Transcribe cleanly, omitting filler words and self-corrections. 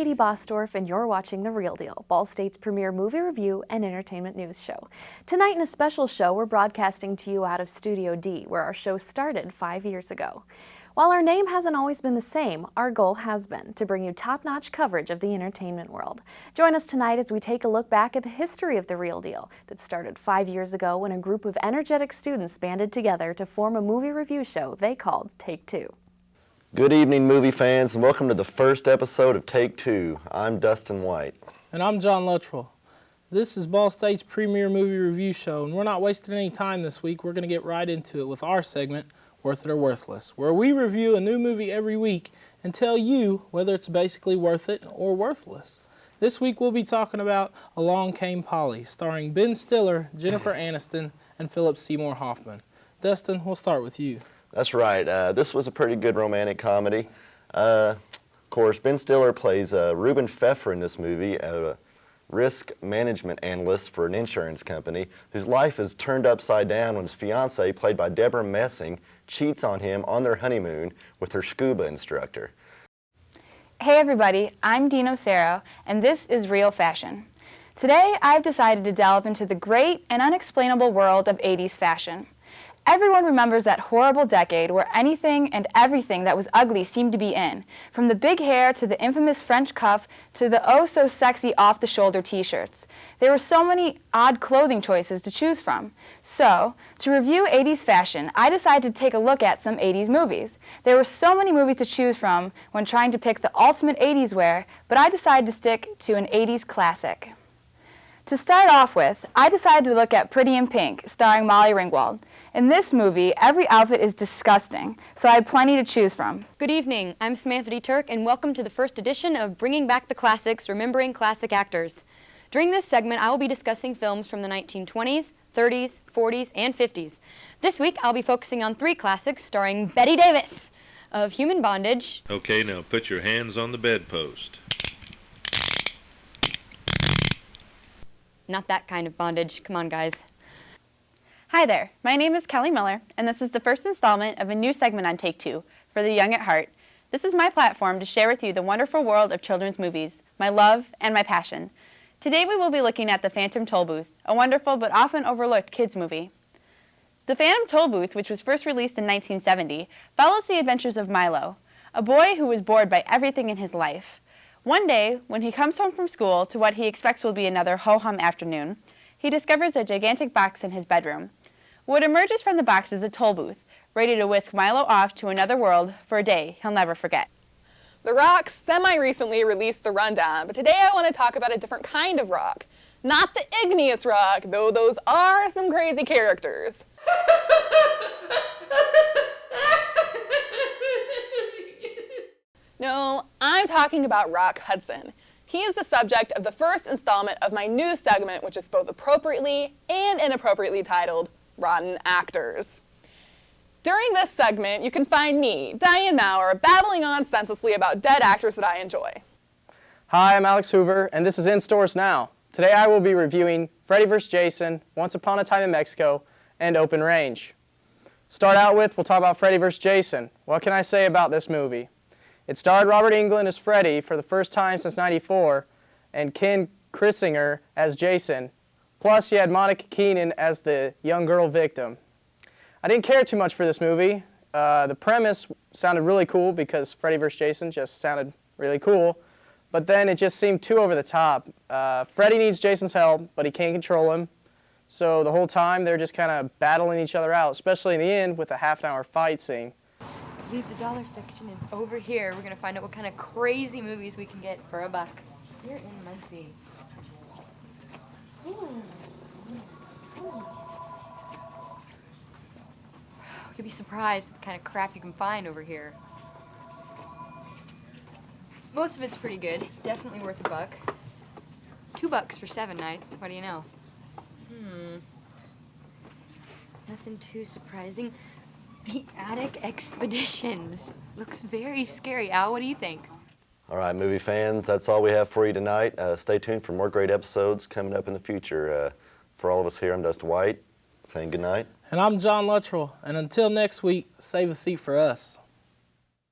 Katie Bosdorf, and you're watching The Real Deal, Ball State's premier movie review and entertainment news show. Tonight in a special show, we're broadcasting to you out of Studio D, where our show started 5 years ago. While our name hasn't always been the same, our goal has been to bring you top-notch coverage of the entertainment world. Join us tonight as we take a look back at the history of The Real Deal that started 5 years ago when a group of energetic students banded together to form a movie review show they called Take Two. Good evening, movie fans, and welcome to the first episode of Take Two. I'm Dustin White. And I'm John Luttrell. This is Ball State's premier movie review show, and we're not wasting any time this week. We're going to get right into it with our segment, Worth It or Worthless, where we review a new movie every week and tell you whether it's basically worth it or worthless. This week we'll be talking about Along Came Polly, starring Ben Stiller, Jennifer Aniston, and Philip Seymour Hoffman. Dustin, we'll start with you. That's right. This was a pretty good romantic comedy. Of course, Ben Stiller plays Reuben Pfeffer in this movie, a risk management analyst for an insurance company whose life is turned upside down when his fiancée, played by Deborah Messing, cheats on him on their honeymoon with her scuba instructor. Hey everybody, I'm Dino Sero, and this is Real Fashion. Today I've decided to delve into the great and unexplainable world of 80s fashion. Everyone remembers that horrible decade where anything and everything that was ugly seemed to be in, from the big hair to the infamous French cuff to the oh-so-sexy off-the-shoulder t-shirts. There were so many odd clothing choices to choose from. So, to review 80s fashion, I decided to take a look at some 80s movies. There were so many movies to choose from when trying to pick the ultimate 80s wear, but I decided to stick to an 80s classic. To start off with, I decided to look at Pretty in Pink, starring Molly Ringwald. In this movie, every outfit is disgusting, so I had plenty to choose from. Good evening, I'm Samantha D. Turk, and welcome to the first edition of Bringing Back the Classics, Remembering Classic Actors. During this segment, I will be discussing films from the 1920s, 30s, 40s, and 50s. This week, I'll be focusing on 3 classics starring Bette Davis of Human Bondage. Okay, now put your hands on the bedpost. Not that kind of bondage. Come on, guys. Hi there, my name is Kelly Miller, and this is the first installment of a new segment on Take Two, for the young at heart. This is my platform to share with you the wonderful world of children's movies, my love and my passion. Today we will be looking at The Phantom Tollbooth, a wonderful but often overlooked kids movie. The Phantom Tollbooth, which was first released in 1970, follows the adventures of Milo, a boy who was bored by everything in his life. One day, when he comes home from school to what he expects will be another ho-hum afternoon, he discovers a gigantic box in his bedroom. What emerges from the box is a toll booth, ready to whisk Milo off to another world for a day he'll never forget. The Rock semi-recently released The Rundown, but today I want to talk about a different kind of rock. Not the igneous rock, though those are some crazy characters. No, I'm talking about Rock Hudson. He is the subject of the first installment of my new segment, which is both appropriately and inappropriately titled Rotten Actors. During this segment, you can find me, Diane Maurer, babbling on senselessly about dead actors that I enjoy. Hi, I'm Alex Hoover, and this is In Stores Now. Today I will be reviewing Freddy vs. Jason, Once Upon a Time in Mexico, and Open Range. Start out with, we'll talk about Freddy vs. Jason. What can I say about this movie? It starred Robert Englund as Freddy for the first time since '94, and Ken Krisinger as Jason. Plus, you had Monica Keena as the young girl victim. I didn't care too much for this movie. The premise sounded really cool because Freddy vs. Jason just sounded really cool, but then it just seemed too over the top. Freddy needs Jason's help, but he can't control him, so the whole time they're just kind of battling each other out, especially in the end with a half-an-hour fight scene. I believe the dollar section is over here. We're going to find out what kind of crazy movies we can get for $1. You're in Muncie. You'll be surprised at the kind of crap you can find over here. Most of it's pretty good. Definitely worth $1. $2 for 7 nights. What do you know? Nothing too surprising. The Attic Expeditions. Looks very scary. Al, what do you think? All right, movie fans, that's all we have for you tonight. Stay tuned for more great episodes coming up in the future. For all of us here, I'm Dustin White, saying good night. And I'm John Luttrell, and until next week, save a seat for us.